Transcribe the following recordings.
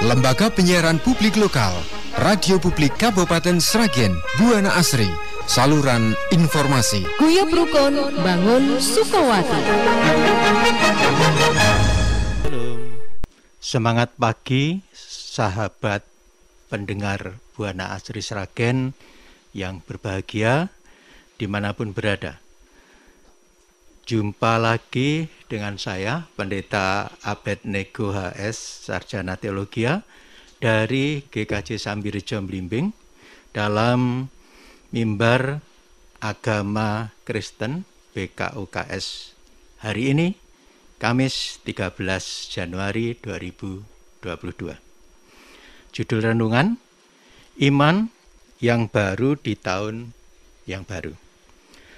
Lembaga Penyiaran Publik Lokal, Radio Publik Kabupaten Sragen, Buana Asri, saluran informasi. Guyub Rukun Bangun Sukawati. Semangat pagi, sahabat pendengar Buana Asri Sragen yang berbahagia dimanapun berada. Jumpa lagi dengan saya, Pendeta Abednego HS, Sarjana Teologia dari GKJ Sambirejo Blimbing dalam Mimbar Agama Kristen BKUKS hari ini, Kamis 13 Januari 2022. Judul renungan, Iman yang baru di tahun yang baru.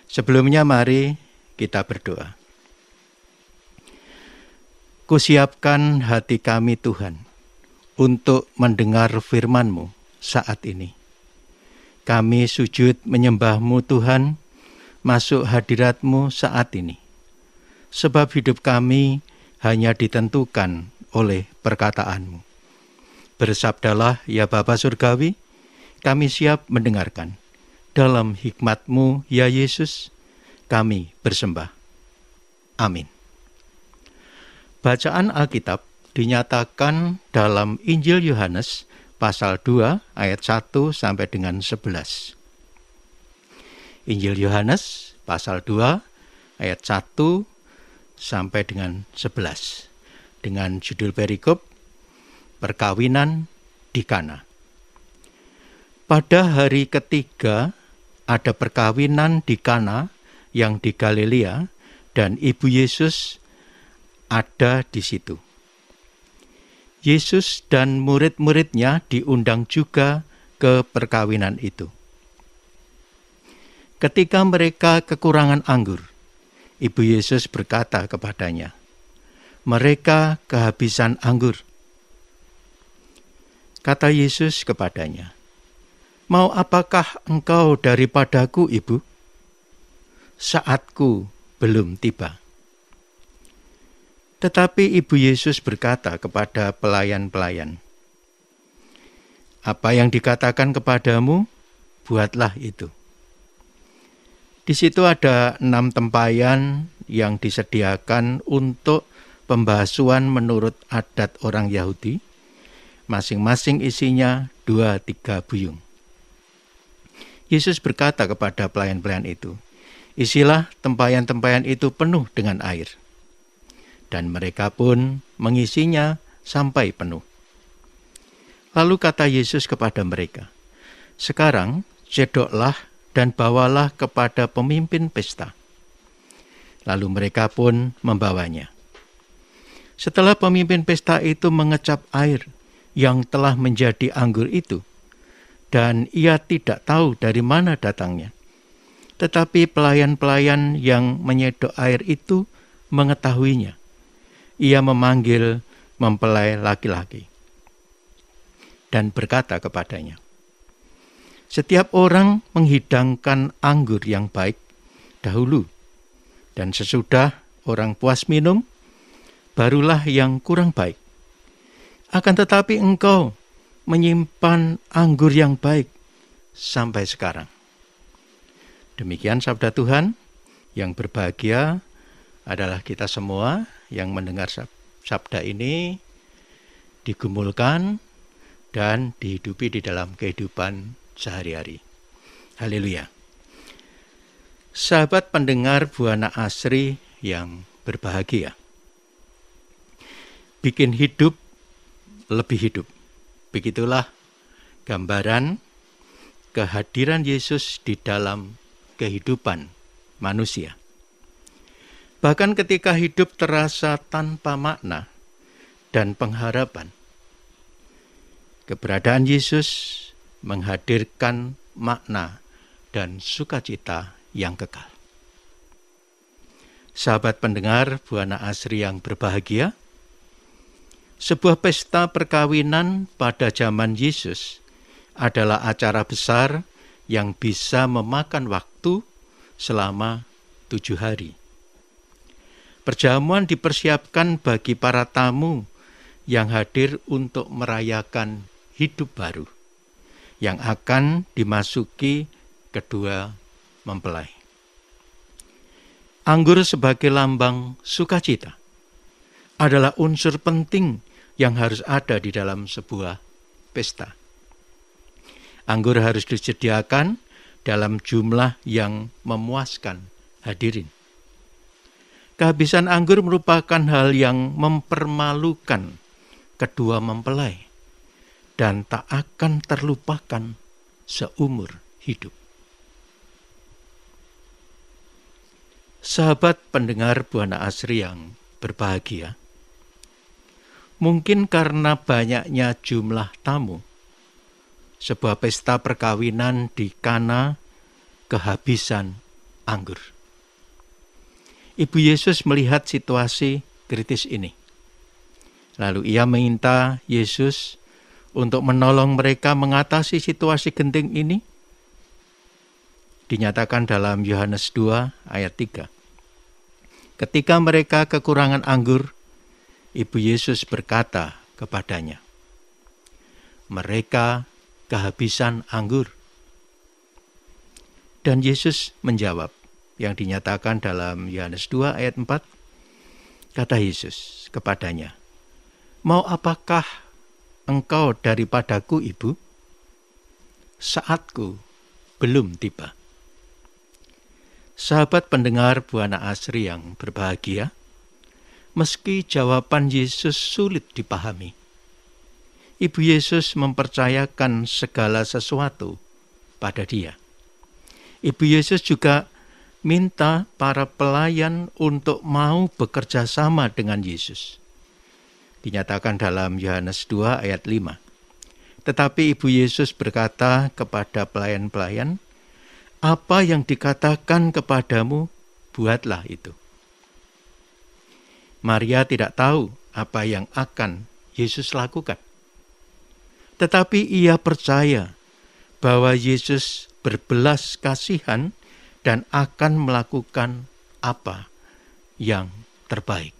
Sebelumnya mari kita berdoa. Kusiapkan hati kami Tuhan untuk mendengar firman-Mu saat ini. Kami sujud menyembah-Mu Tuhan, masuk hadirat-Mu saat ini. Sebab hidup kami hanya ditentukan oleh perkataan-Mu. Bersabdalah ya Bapa Surgawi, kami siap mendengarkan. Dalam hikmat-Mu ya Yesus, kami bersembah. Amin. Bacaan Alkitab dinyatakan dalam Injil Yohanes pasal 2 ayat 1 sampai dengan 11. Injil Yohanes pasal 2 ayat 1 sampai dengan 11 dengan judul perikop Perkawinan di Kana. Pada hari ketiga ada perkawinan di Kana yang di Galilea, dan Ibu Yesus ada di situ. Yesus dan murid-muridnya diundang juga ke perkawinan itu. Ketika mereka kekurangan anggur, Ibu Yesus berkata kepadanya, "Mereka kehabisan anggur." Kata Yesus kepadanya, "Mau apakah engkau daripadaku, Ibu? Saatku belum tiba." Tetapi Ibu Yesus berkata kepada pelayan-pelayan, "Apa yang dikatakan kepadamu, buatlah itu." Di situ ada 6 tempayan yang disediakan untuk pembasuhan menurut adat orang Yahudi, masing-masing isinya 2-3 buyung. Yesus berkata kepada pelayan-pelayan itu, "Isilah tempayan-tempayan itu penuh dengan air." Dan mereka pun mengisinya sampai penuh. Lalu kata Yesus kepada mereka, "Sekarang cedoklah dan bawalah kepada pemimpin pesta." Lalu mereka pun membawanya. Setelah pemimpin pesta itu mengecap air yang telah menjadi anggur itu, dan ia tidak tahu dari mana datangnya. Tetapi pelayan-pelayan yang menyedok air itu mengetahuinya. Ia memanggil mempelai laki-laki dan berkata kepadanya, "Setiap orang menghidangkan anggur yang baik dahulu, dan sesudah orang puas minum, barulah yang kurang baik. Akan tetapi engkau menyimpan anggur yang baik sampai sekarang." Demikian sabda Tuhan. Yang berbahagia adalah kita semua yang mendengar sabda ini, digumulkan dan dihidupi di dalam kehidupan sehari-hari. Haleluya. Sahabat pendengar Buana Asri yang berbahagia, bikin hidup lebih hidup. Begitulah gambaran kehadiran Yesus di dalam kehidupan manusia. Bahkan ketika hidup terasa tanpa makna dan pengharapan, keberadaan Yesus menghadirkan makna dan sukacita yang kekal. Sahabat pendengar Buana Asri yang berbahagia, sebuah pesta perkawinan pada zaman Yesus adalah acara besar yang bisa memakan waktu selama 7 hari. Perjamuan dipersiapkan bagi para tamu yang hadir untuk merayakan hidup baru yang akan dimasuki kedua mempelai. Anggur sebagai lambang sukacita adalah unsur penting yang harus ada di dalam sebuah pesta. Anggur harus disediakan dalam jumlah yang memuaskan hadirin. Kehabisan anggur merupakan hal yang mempermalukan kedua mempelai dan tak akan terlupakan seumur hidup. Sahabat pendengar Buana Asri yang berbahagia, mungkin karena banyaknya jumlah tamu, sebuah pesta perkawinan di Kana kehabisan anggur. Ibu Yesus melihat situasi kritis ini. Lalu ia meminta Yesus untuk menolong mereka mengatasi situasi genting ini. Dinyatakan dalam Yohanes 2 ayat 3. Ketika mereka kekurangan anggur, Ibu Yesus berkata kepadanya, "Mereka kehabisan anggur." Dan Yesus menjawab, yang dinyatakan dalam Yohanes 2 ayat 4, kata Yesus kepadanya, "Mau apakah engkau daripadaku, Ibu? Saatku belum tiba." Sahabat pendengar Buana Asri yang berbahagia, meski jawaban Yesus sulit dipahami, Ibu Yesus mempercayakan segala sesuatu pada dia. Ibu Yesus juga minta para pelayan untuk mau bekerja sama dengan Yesus. Dinyatakan dalam Yohanes 2 ayat 5. Tetapi Ibu Yesus berkata kepada pelayan-pelayan, "Apa yang dikatakan kepadamu, buatlah itu." Maria tidak tahu apa yang akan Yesus lakukan. Tetapi ia percaya bahwa Yesus berbelas kasihan dan akan melakukan apa yang terbaik.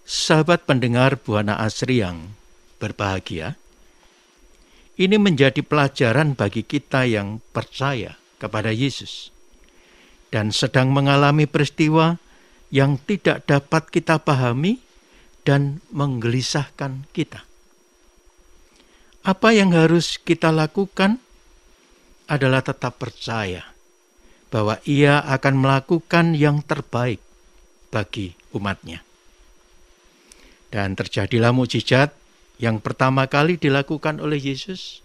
Sahabat pendengar Buana Asri yang berbahagia, ini menjadi pelajaran bagi kita yang percaya kepada Yesus dan sedang mengalami peristiwa yang tidak dapat kita pahami dan menggelisahkan kita. Apa yang harus kita lakukan adalah tetap percaya bahwa Ia akan melakukan yang terbaik bagi umatnya. Dan terjadilah mukjizat yang pertama kali dilakukan oleh Yesus.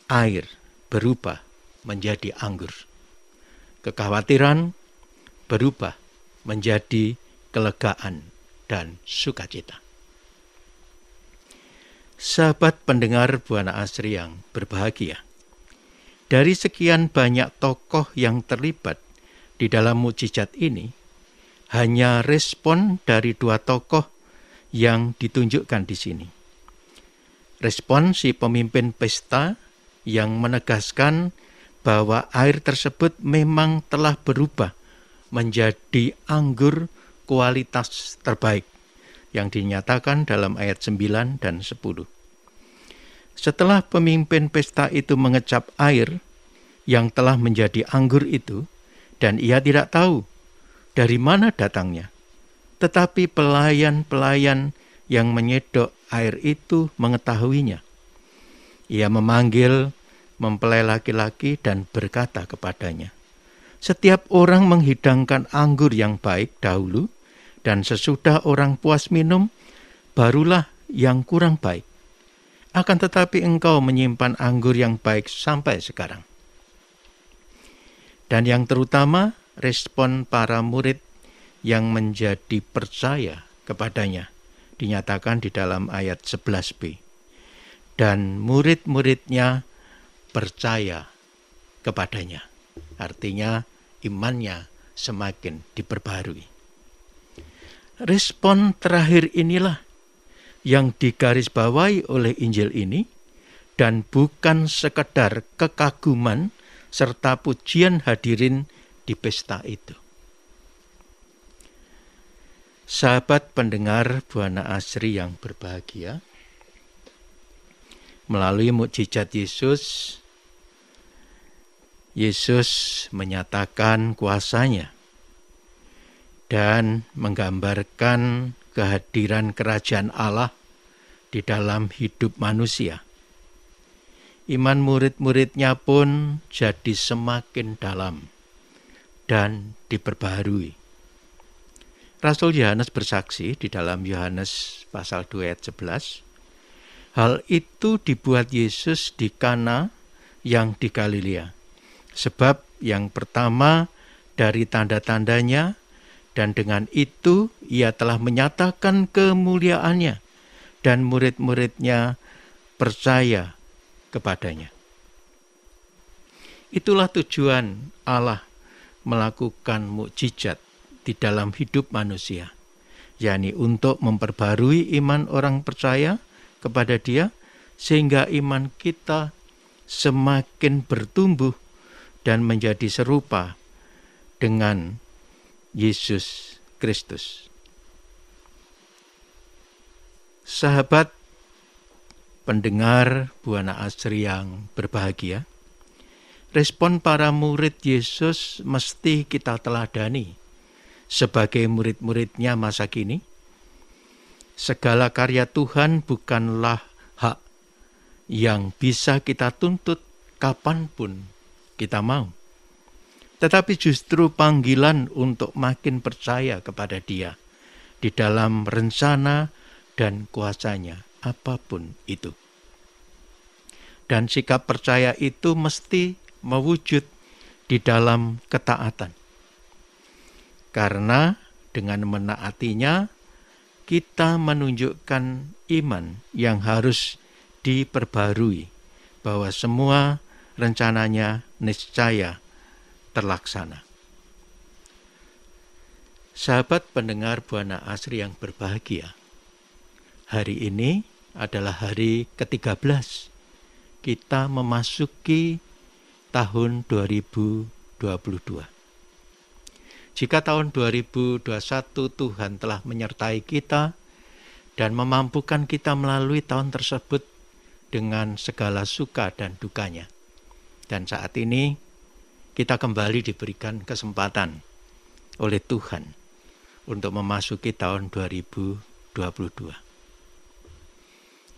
Air berubah menjadi anggur. Kekhawatiran berubah menjadi kelegaan dan sukacita. Sahabat pendengar Buana Asri yang berbahagia, dari sekian banyak tokoh yang terlibat di dalam mukjizat ini, hanya respon dari 2 tokoh yang ditunjukkan di sini. Respon si pemimpin pesta yang menegaskan bahwa air tersebut memang telah berubah menjadi anggur kualitas terbaik, yang dinyatakan dalam ayat 9 dan 10. Setelah pemimpin pesta itu mengecap air yang telah menjadi anggur itu, dan ia tidak tahu dari mana datangnya, tetapi pelayan-pelayan yang menyedok air itu mengetahuinya. Ia memanggil mempelai laki-laki dan berkata kepadanya, "Setiap orang menghidangkan anggur yang baik dahulu, dan sesudah orang puas minum, barulah yang kurang baik. Akan tetapi engkau menyimpan anggur yang baik sampai sekarang." Dan yang terutama, respon para murid yang menjadi percaya kepadanya, dinyatakan di dalam ayat 11b. Dan murid-muridnya percaya kepadanya. Artinya imannya semakin diperbarui. Respon terakhir inilah yang digarisbawahi oleh Injil ini, dan bukan sekedar kekaguman serta pujian hadirin di pesta itu. Sahabat pendengar Buana Asri yang berbahagia, melalui mukjizat Yesus menyatakan kuasanya dan menggambarkan kehadiran kerajaan Allah di dalam hidup manusia. Iman murid-muridnya pun jadi semakin dalam dan diperbaharui. Rasul Yohanes bersaksi di dalam Yohanes pasal 2 ayat 11, hal itu dibuat Yesus di Kana yang di Galilea. Sebab yang pertama dari tanda-tandanya, dan dengan itu ia telah menyatakan kemuliaannya, dan murid-muridnya percaya kepadanya. Itulah tujuan Allah melakukan mukjizat di dalam hidup manusia, yakni untuk memperbarui iman orang percaya kepada Dia, sehingga iman kita semakin bertumbuh dan menjadi serupa dengan Yesus Kristus. Sahabat pendengar Buana Asri yang berbahagia, respon para murid Yesus mesti kita teladani sebagai murid-muridnya masa kini. Segala karya Tuhan bukanlah hak yang bisa kita tuntut kapanpun kita mau, tetapi justru panggilan untuk makin percaya kepada Dia di dalam rencana dan kuasanya apapun itu. Dan sikap percaya itu mesti mewujud di dalam ketaatan. Karena dengan menaatinya, kita menunjukkan iman yang harus diperbarui, bahwa semua rencananya niscaya terlaksana. Sahabat pendengar Buana Asri yang berbahagia, hari ini adalah hari ke-13. Kita memasuki tahun 2022. Jika tahun 2021 Tuhan telah menyertai kita dan memampukan kita melalui tahun tersebut dengan segala suka dan dukanya. Dan saat ini kita kembali diberikan kesempatan oleh Tuhan untuk memasuki tahun 2022.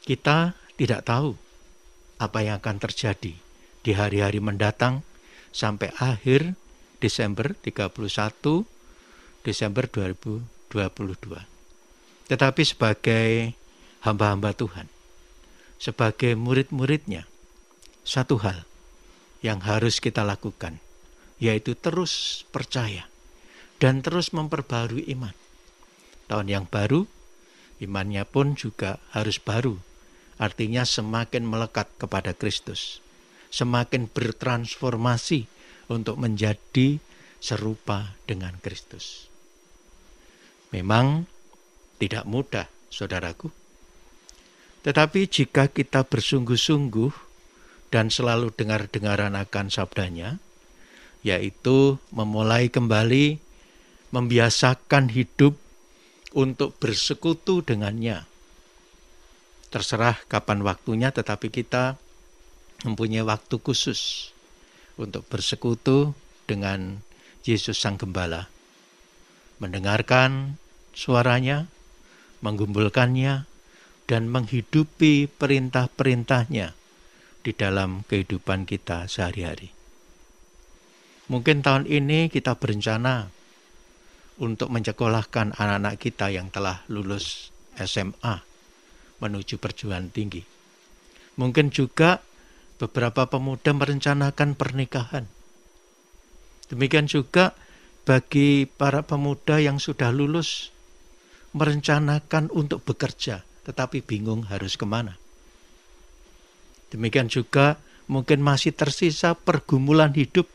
Kita tidak tahu apa yang akan terjadi di hari-hari mendatang sampai akhir Desember 31 Desember 2022. Tetapi sebagai hamba-hamba Tuhan, sebagai murid-muridnya, satu hal yang harus kita lakukan, yaitu terus percaya dan terus memperbarui iman. Tahun yang baru, imannya pun juga harus baru, artinya semakin melekat kepada Kristus, semakin bertransformasi untuk menjadi serupa dengan Kristus. Memang tidak mudah, saudaraku. Tetapi jika kita bersungguh-sungguh dan selalu dengar-dengaran akan sabdanya, yaitu memulai kembali membiasakan hidup untuk bersekutu dengannya. Terserah kapan waktunya, tetapi kita mempunyai waktu khusus untuk bersekutu dengan Yesus Sang Gembala, mendengarkan suaranya, menggumulkannya, dan menghidupi perintah-perintahnya di dalam kehidupan kita sehari-hari. Mungkin tahun ini kita berencana untuk menyekolahkan anak-anak kita yang telah lulus SMA menuju perguruan tinggi. Mungkin juga beberapa pemuda merencanakan pernikahan. Demikian juga bagi para pemuda yang sudah lulus, merencanakan untuk bekerja, tetapi bingung harus kemana. Demikian juga mungkin masih tersisa pergumulan hidup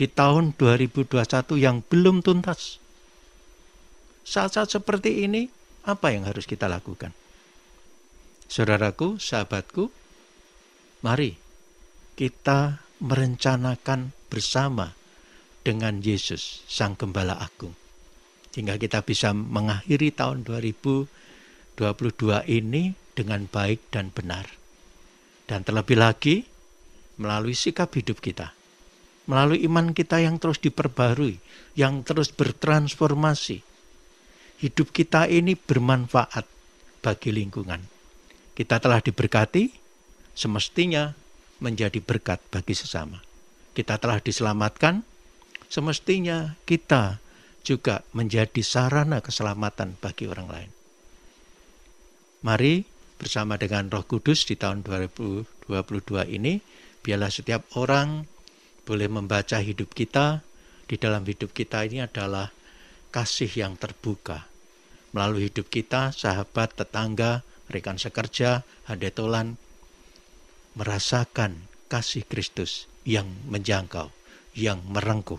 di tahun 2021 yang belum tuntas. Saat-saat seperti ini, apa yang harus kita lakukan? Saudaraku, sahabatku, mari kita merencanakan bersama dengan Yesus, Sang Gembala Agung. sehingga kita bisa mengakhiri tahun 2022 ini dengan baik dan benar. Dan terlebih lagi melalui sikap hidup kita, melalui iman kita yang terus diperbarui, yang terus bertransformasi. Hidup kita ini bermanfaat bagi lingkungan. Kita telah diberkati, semestinya menjadi berkat bagi sesama. Kita telah diselamatkan, semestinya kita juga menjadi sarana keselamatan bagi orang lain. Mari bersama dengan Roh Kudus di tahun 2022 ini, biarlah setiap orang boleh membaca hidup kita. Di dalam hidup kita ini adalah kasih yang terbuka. Melalui hidup kita, sahabat, tetangga, rekan sekerja, handetolan, merasakan kasih Kristus yang menjangkau, yang merengkuh.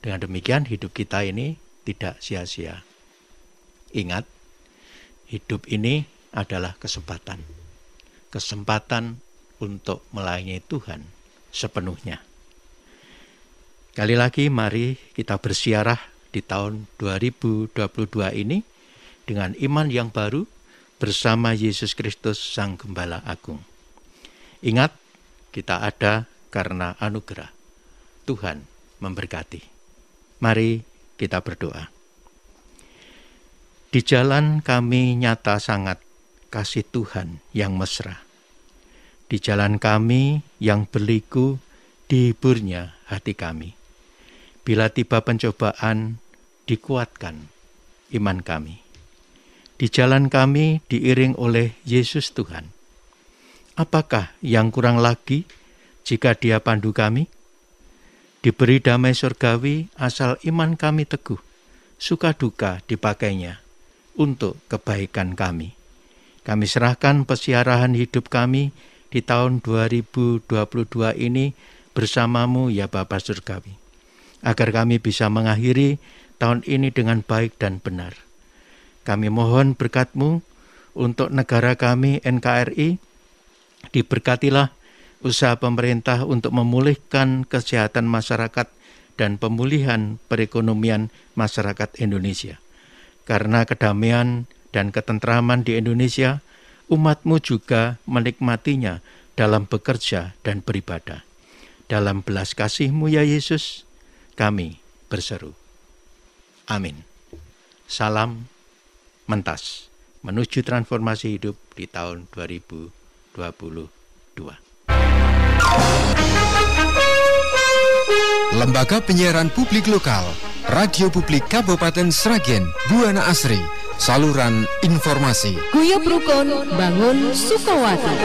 Dengan demikian hidup kita ini tidak sia-sia. Ingat, hidup ini adalah kesempatan. Kesempatan untuk melayani Tuhan sepenuhnya. Kali lagi mari kita bersiarah di tahun 2022 ini dengan iman yang baru bersama Yesus Kristus Sang Gembala Agung. Ingat, kita ada karena anugerah. Tuhan memberkati. Mari kita berdoa. Di jalan kami nyata sangat kasih Tuhan yang mesra. Di jalan kami yang berliku dihiburnya hati kami. Bila tiba pencobaan, dikuatkan iman kami. Di jalan kami diiring oleh Yesus Tuhan. Apakah yang kurang lagi jika Dia pandu kami? Diberi damai surgawi asal iman kami teguh. Suka duka dipakainya untuk kebaikan kami. Kami serahkan pesiarahan hidup kami di tahun 2022 ini bersamamu ya Bapa Surgawi. Agar kami bisa mengakhiri tahun ini dengan baik dan benar. Kami mohon berkat-Mu untuk negara kami NKRI. Diberkatilah usaha pemerintah untuk memulihkan kesehatan masyarakat dan pemulihan perekonomian masyarakat Indonesia. Karena kedamaian dan ketentraman di Indonesia, umat-Mu juga menikmatinya dalam bekerja dan beribadah. Dalam belas kasih-Mu ya Yesus, kami berseru. Amin. Salam mentas menuju transformasi hidup di tahun 2022. Lembaga Penyiaran Publik Lokal, Radio Publik Kabupaten Sragen, Buana Asri, saluran informasi. Guyub Rukun Bangun Sukawati.